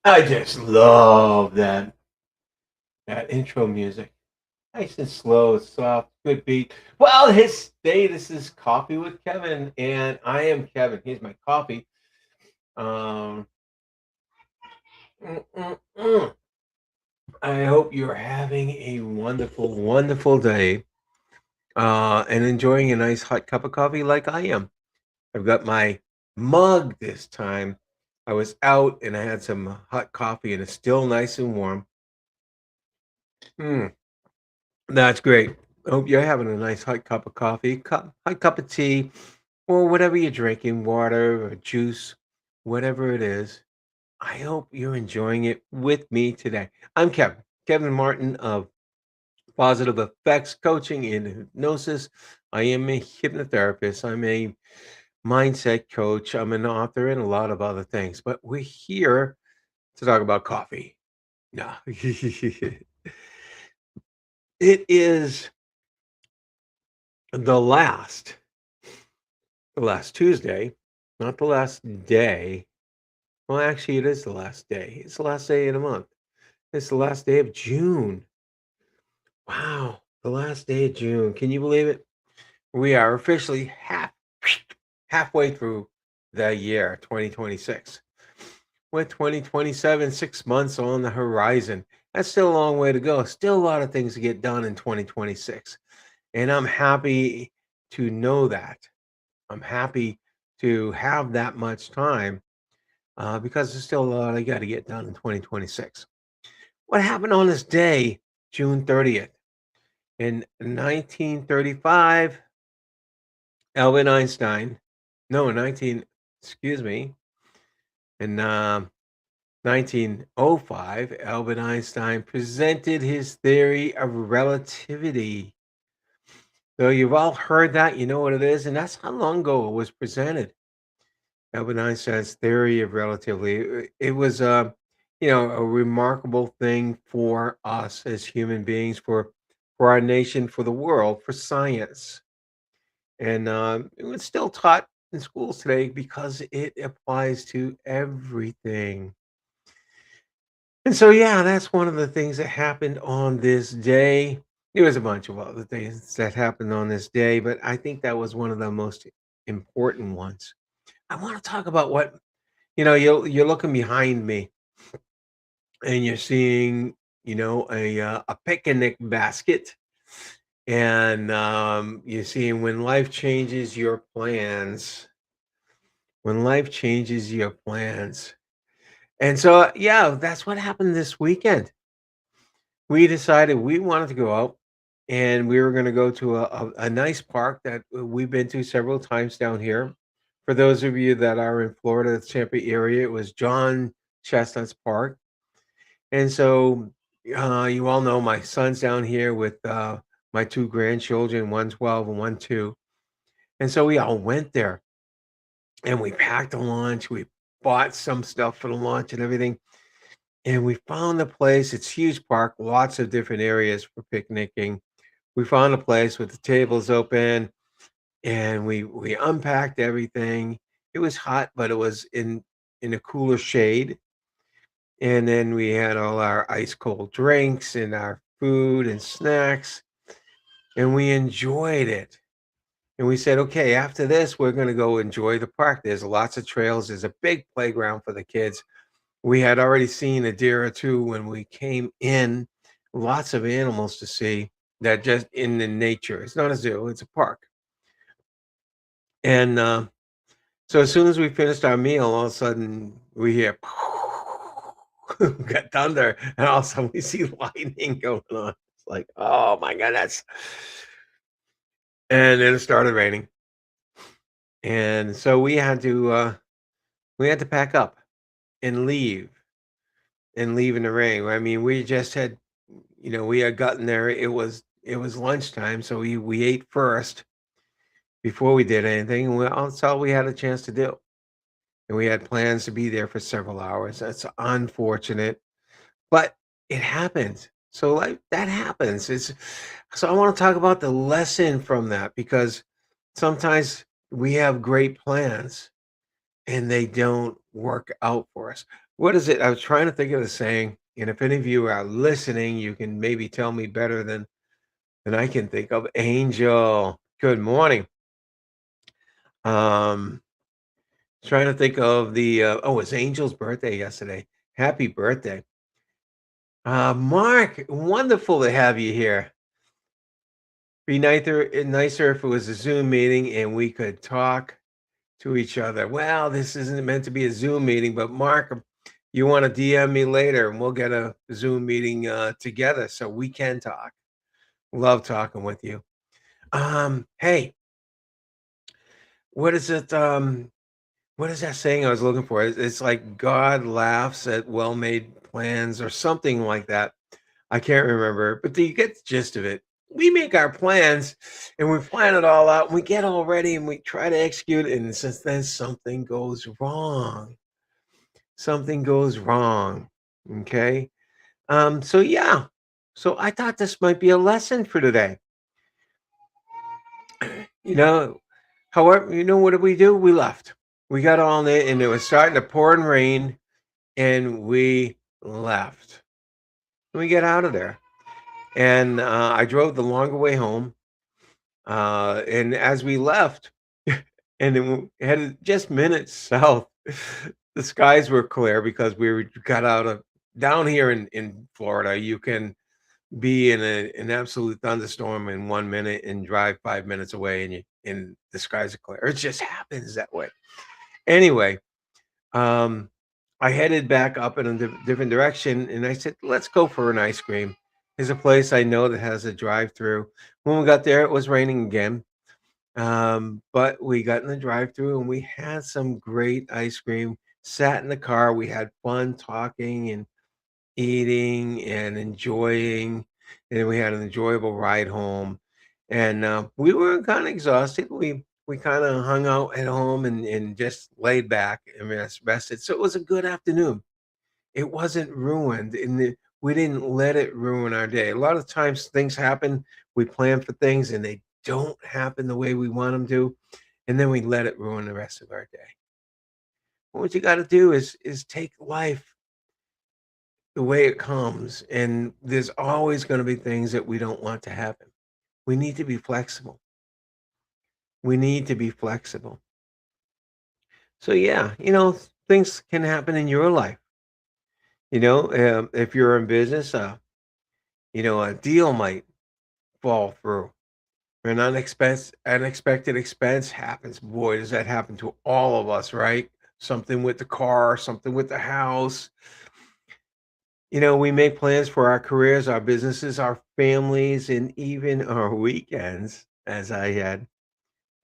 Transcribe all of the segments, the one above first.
I just love that intro music. Nice and slow, soft, good beat. Well, this is Coffee with Kevin, and I am Kevin. Here's my coffee. Um, mm, mm, mm. I hope you're having a wonderful, wonderful day, and enjoying a nice hot cup of coffee like I am. I've got my mug this time. I was out and I had some hot coffee, and it's still nice and warm. Mm. That's great. I hope you're having a nice hot cup of coffee, hot cup of tea, or whatever you're drinking, water or juice, whatever it is. I hope you're enjoying it with me today. I'm Kevin Martin of Positive Effects Coaching and Hypnosis. I am a hypnotherapist. I'm a mindset coach. I'm an author and a lot of other things. But we're here to talk about coffee. No. It is the last the last Tuesday, not the last day. Well, actually, it is the last day. It's the last day of the month. It's the last day of June. Wow, the last day of June. Can you believe it? We are officially halfway through the year 2026. With 2027, 6 months on the horizon. That's still a long way to go. Still a lot of things to get done in 2026. And I'm happy to know that. I'm happy to have that much time because there's still a lot I got to get done in 2026. What happened on this day, June 30th? In 1935, Albert Einstein, no, 19, excuse me, in 1905, Albert Einstein presented his theory of relativity. So you've all heard that, you know what it is, and that's how long ago it was presented. Albert Einstein's theory of relativity. It was, a remarkable thing for us as human beings, for our nation, for the world, for science, and it was still taught in schools today because it applies to everything. And so, yeah, that's one of the things that happened on this day. There was a bunch of other things that happened on this day, but I think that was one of the most important ones. I want to talk about what you're looking behind me and you're seeing, a picnic basket, and you're seeing when life changes your plans. When life changes your plans, and so yeah, that's what happened this weekend. We decided we wanted to go out, and we were going to go to a nice park that we've been to several times down here. For those of you that are in Florida, the Tampa area, it was John Chestnut's Park. And so, you all know my son's down here with my two grandchildren, one 12 and one 2. And so we all went there and we packed a lunch. We bought some stuff for the lunch and everything. And we found the place. It's huge park, lots of different areas for picnicking. We found a place with the tables open and we unpacked everything. It was hot, but it was in a cooler shade. And then we had all our ice cold drinks and our food and snacks, and we enjoyed it. And we said, okay, after this, we're going to go enjoy the park. There's lots of trails, there's a big playground for the kids. We had already seen a deer or two when we came in, lots of animals to see that just in the nature. It's not a zoo, it's a park. And so as soon as we finished our meal, all of a sudden we hear got thunder, and all of a sudden we see lightning going on. It's like, oh my goodness. And then it started raining. And so we had to pack up and leave in the rain. I mean, we just had we had gotten there. It was lunchtime, so we ate first before we did anything. And that's all we had a chance to do. And we had plans to be there for several hours. That's unfortunate, but it happens. So, like, that happens. It's so I wanna talk about the lesson from that because sometimes we have great plans and they don't work out for us. What is it? I was trying to think of the saying, and if any of you are listening, you can maybe tell me better than I can think of. Angel, good morning. Um, Trying to think of oh, it's Angel's birthday yesterday. Happy birthday. Mark, wonderful to have you here. Be nicer if it was a Zoom meeting and we could talk to each other. Well, this isn't meant to be a Zoom meeting, but Mark, you want to DM me later and we'll get a Zoom meeting together so we can talk. Love talking with you. Hey, what is it? What is that saying I was looking for? It's like God laughs at well-made plans or something like that. I can't remember, but do you get the gist of it? We make our plans and we plan it all out and we get all ready and we try to execute it. And since then something goes wrong. Something goes wrong. Okay. So yeah. So I thought this might be a lesson for today. You know, however, what did we do? We left. We got on it and it was starting to pour and rain and we left. We get out of there. And I drove the longer way home. And as we left, and then we headed just minutes south, the skies were clear because got out of down here in Florida. You can be in an absolute thunderstorm in 1 minute and drive 5 minutes away, and the skies are clear. It just happens that way. Anyway, um, I headed back up in a different direction, and I said, "Let's go for an ice cream." There's a place I know that has a drive-through. When we got there, it was raining again, but we got in the drive-through and we had some great ice cream. Sat in the car, we had fun talking and eating and enjoying, and we had an enjoyable ride home. And we were kind of exhausted. We kind of hung out at home and just laid back and rested. So it was a good afternoon. It wasn't ruined, and we didn't let it ruin our day. A lot of times things happen, we plan for things and they don't happen the way we want them to, and then we let it ruin the rest of our day. What you got to do is take life the way it comes, and there's always going to be things that we don't want to happen. We need to be flexible. We need to be flexible. So yeah, things can happen in your life. If you're in business, a deal might fall through. An unexpected expense happens. Boy, does that happen to all of us, right? Something with the car, something with the house. We make plans for our careers, our businesses, our families, and even our weekends, as I had.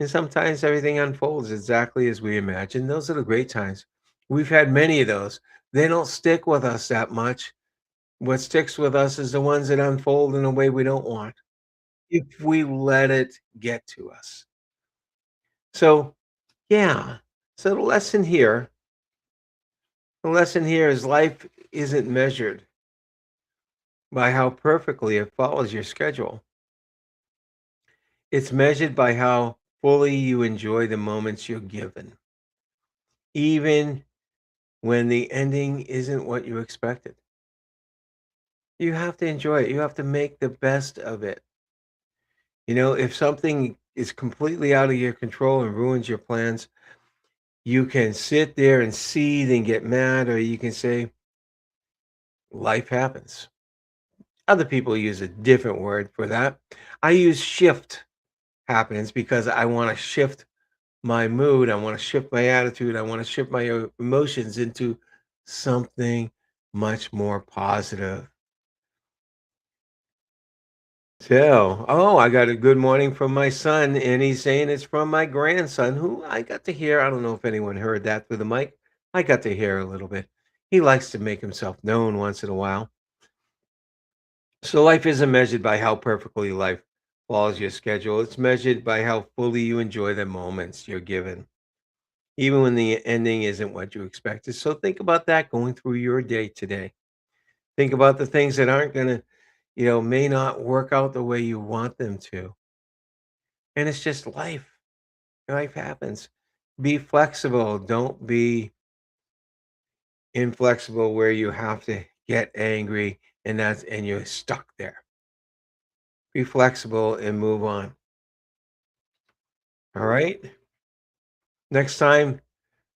And sometimes everything unfolds exactly as we imagine. Those are the great times. We've had many of those. They don't stick with us that much. What sticks with us is the ones that unfold in a way we don't want, if we let it get to us. So, yeah. So the lesson here is life isn't measured by how perfectly it follows your schedule. It's measured by how fully you enjoy the moments you're given, even when the ending isn't what you expected. You have to enjoy it. You have to make the best of it. If something is completely out of your control and ruins your plans, you can sit there and seethe and get mad, or you can say, life happens. Other people use a different word for that. I use shift happens because I want to shift my mood. I want to shift my attitude. I want to shift my emotions into something much more positive. So, oh, I got a good morning from my son, and he's saying it's from my grandson, who I got to hear. I don't know if anyone heard that through the mic. I got to hear a little bit. He likes to make himself known once in a while. So, life isn't measured by how perfectly life follows your schedule. It's measured by how fully you enjoy the moments you're given, even when the ending isn't what you expected. So, think about that going through your day today. Think about the things that aren't going to, may not work out the way you want them to. And it's just life. Life happens. Be flexible. Don't be inflexible where you have to get angry and you're stuck there. Be flexible and move on. All right? Next time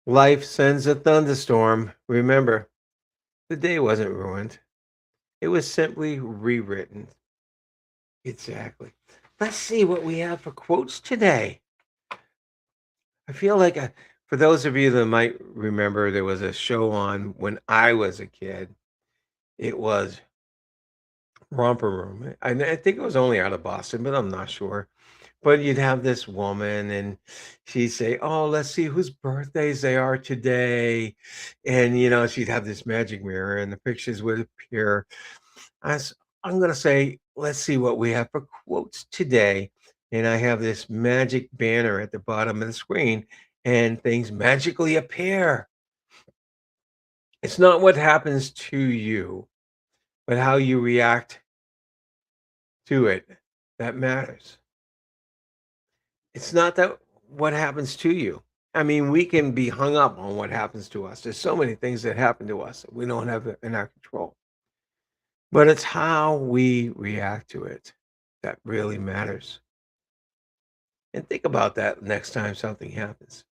life sends a thunderstorm, remember, the day wasn't ruined. It was simply rewritten. Exactly. Let's see what we have for quotes today. I feel like for those of you that might remember, there was a show on when I was a kid. It was Romper Room. I think it was only out of Boston, but I'm not sure. But you'd have this woman, and she'd say, "Oh, let's see whose birthdays they are today," and she'd have this magic mirror, and the pictures would appear. I s- I'm gonna say, let's see what we have for quotes today, and I have this magic banner at the bottom of the screen, and things magically appear. It's not what happens to you, but how you react to it that matters. It's not that what happens to you. I mean, we can be hung up on what happens to us. There's so many things that happen to us that we don't have it in our control. But it's how we react to it that really matters. And think about that next time something happens.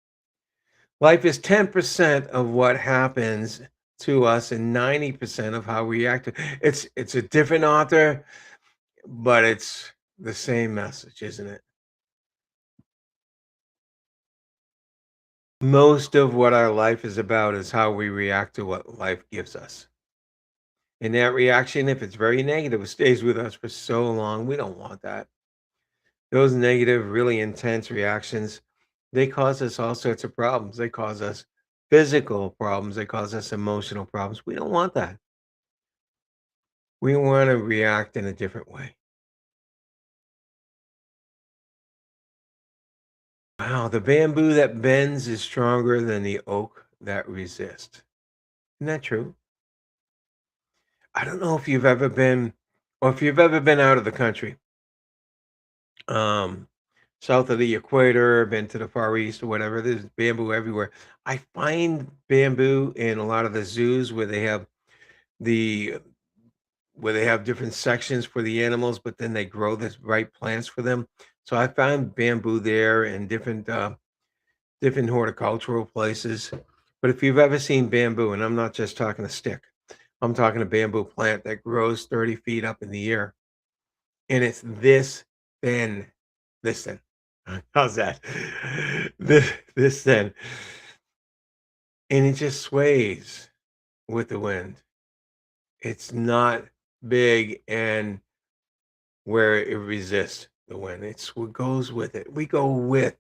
Life is 10% of what happens to us and 90% of how we react to it. It's a different author, but it's the same message, isn't it? Most of what our life is about is how we react to what life gives us. And that reaction, if it's very negative, it stays with us for so long. We don't want that. Those negative, really intense reactions, they cause us all sorts of problems. They cause us physical problems. They cause us emotional problems. We don't want that. We want to react in a different way. Wow, the bamboo that bends is stronger than the oak that resists. Isn't that true? I don't know if you've ever been, or if you've ever been out of the country, um, south of the equator, been to the Far East or whatever. There's bamboo everywhere. I find bamboo in a lot of the zoos the where they have different sections for the animals, but then they grow the right plants for them. So I found bamboo there in different horticultural places. But if you've ever seen bamboo, and I'm not just talking a stick, I'm talking a bamboo plant that grows 30 feet up in the air, and it's thin, this thin. How's that? This thin, and it just sways with the wind. It's not big and where it resists the wind. It's what goes with it. We go with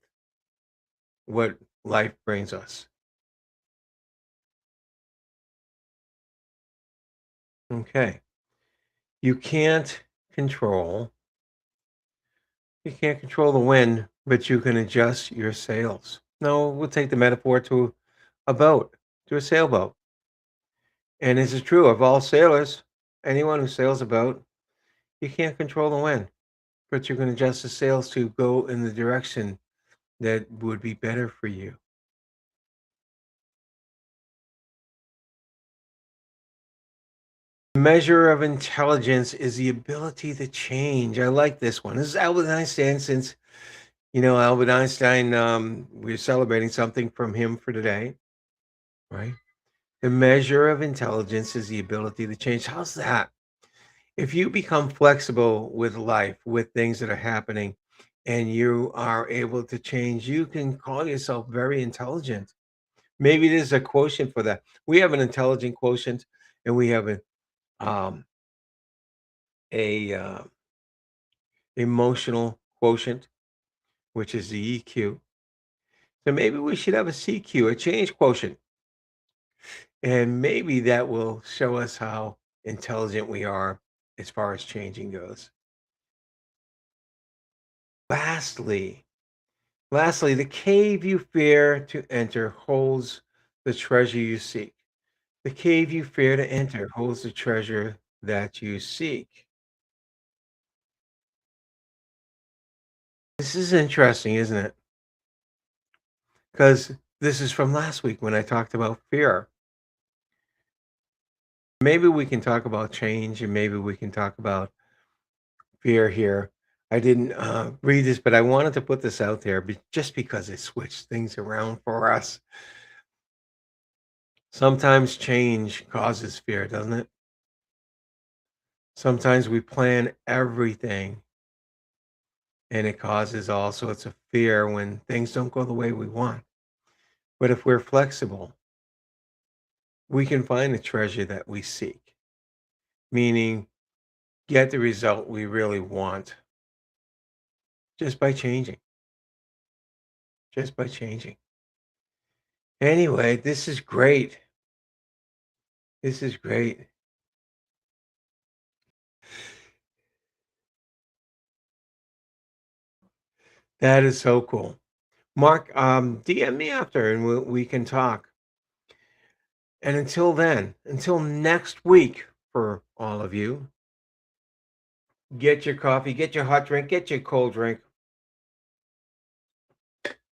what life brings us. Okay. You can't control you can't control the wind, but you can adjust your sails. No, we'll take the metaphor to a boat, to a sailboat. And this is true of all sailors. Anyone who sails a boat, you can't control the wind, but you can adjust the sails to go in the direction that would be better for you. Measure of intelligence is the ability to change. I like this one. This is Albert Einstein. Since Albert Einstein, we're celebrating something from him for today, right? The measure of intelligence is the ability to change. How's that? If you become flexible with life, with things that are happening, and you are able to change, you can call yourself very intelligent. Maybe there's a quotient for that. We have an intelligent quotient, and we have um, a emotional quotient, which is the EQ. So maybe we should have a CQ, a change quotient, and maybe that will show us how intelligent we are as far as changing goes. Lastly, Lastly, the cave you fear to enter holds the treasure you seek. The cave you fear to enter holds the treasure that you seek. This is interesting, isn't it? Because this is from last week when I talked about fear. Maybe we can talk about change and maybe we can talk about fear here. I didn't read this, but I wanted to put this out there just because it switched things around for us. Sometimes change causes fear, doesn't it? Sometimes we plan everything and it causes all sorts of fear when things don't go the way we want. But if we're flexible, we can find the treasure that we seek, meaning get the result we really want just by changing, just by changing. Anyway, this is great. This is great. That is so cool. Mark, DM me after and we can talk. And until then, until next week for all of you, get your coffee, get your hot drink, get your cold drink.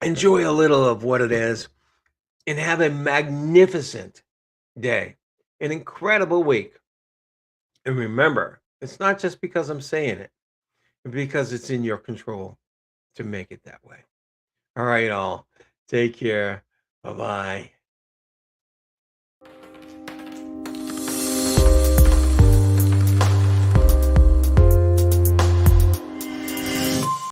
Enjoy a little of what it is and have a magnificent day, an incredible week. And remember, it's not just because I'm saying it, but because it's in your control to make it that way. All right, all. Take care. Bye bye.